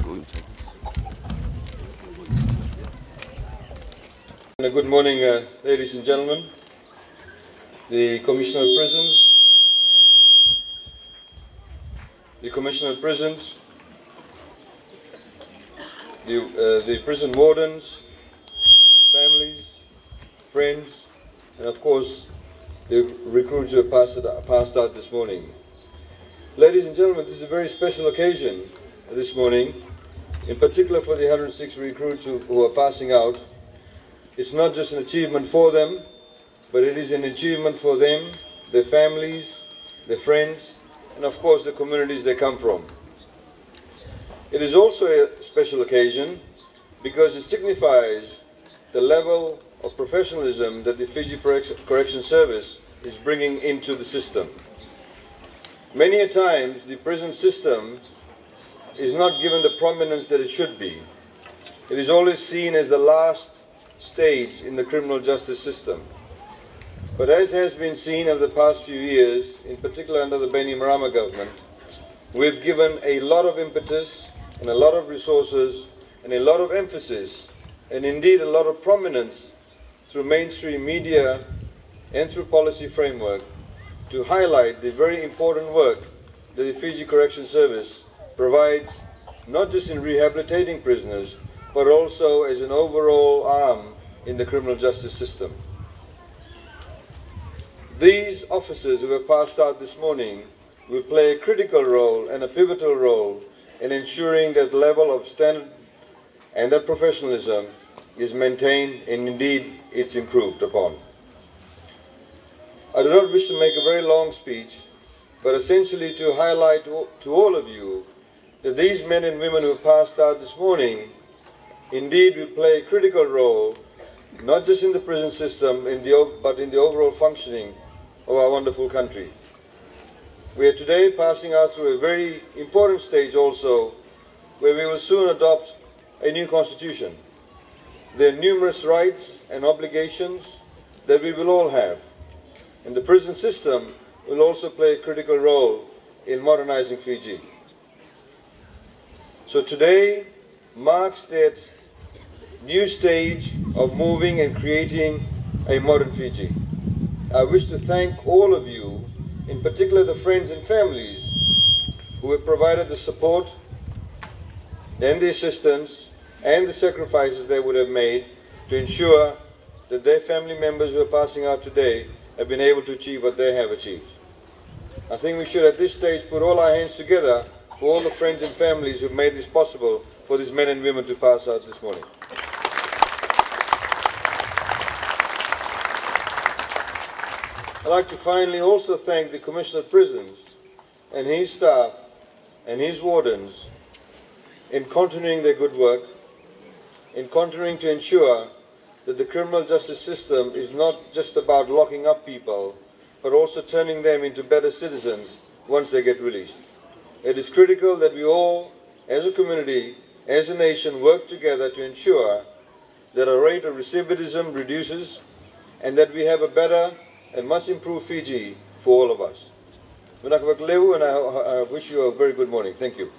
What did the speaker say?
Good morning, ladies and gentlemen. The Commissioner of Prisons, the prison wardens, families, friends, and of course the recruits who have passed out this morning. Ladies and gentlemen, this is a very special occasion this morning, in particular for the 106 recruits who are passing out. It's not just an achievement for them, but it is an achievement for them, their families, their friends, and of course the communities they come from. It is also a special occasion because it signifies the level of professionalism that the Fiji Corrections Service is bringing into the system. Many a times the prison system is not given the prominence that it should be. It is always seen as the last stage in the criminal justice system. But as has been seen over the past few years, in particular under the Bainimarama government, we've given a lot of impetus and a lot of resources and a lot of emphasis and indeed a lot of prominence through mainstream media and through policy framework to highlight the very important work that the Fiji Corrections Service provides, not just in rehabilitating prisoners, but also as an overall arm in the criminal justice system. These officers who have passed out this morning will play a critical role and a pivotal role in ensuring that level of standard and that professionalism is maintained and indeed it's improved upon. I do not wish to make a very long speech, but essentially to highlight to all of you that these men and women who have passed out this morning indeed will play a critical role, not just in the prison system, but in the overall functioning of our wonderful country. We are today passing out through a very important stage also, where we will soon adopt a new constitution. There are numerous rights and obligations that we will all have, and the prison system will also play a critical role in modernizing Fiji. So today marks that new stage of moving and creating a modern Fiji. I wish to thank all of you, in particular the friends and families who have provided the support and the assistance and the sacrifices they would have made to ensure that their family members who are passing out today have been able to achieve what they have achieved. I think we should at this stage put all our hands together for all the friends and families who made this possible for these men and women to pass out this morning. I'd like to finally also thank the Commissioner of Prisons and his staff and his wardens in continuing their good work, in continuing to ensure that the criminal justice system is not just about locking up people, but also turning them into better citizens once they get released. It is critical that we all, as a community, as a nation, work together to ensure that our rate of recidivism reduces and that we have a better and much improved Fiji for all of us. And I wish you a very good morning. Thank you.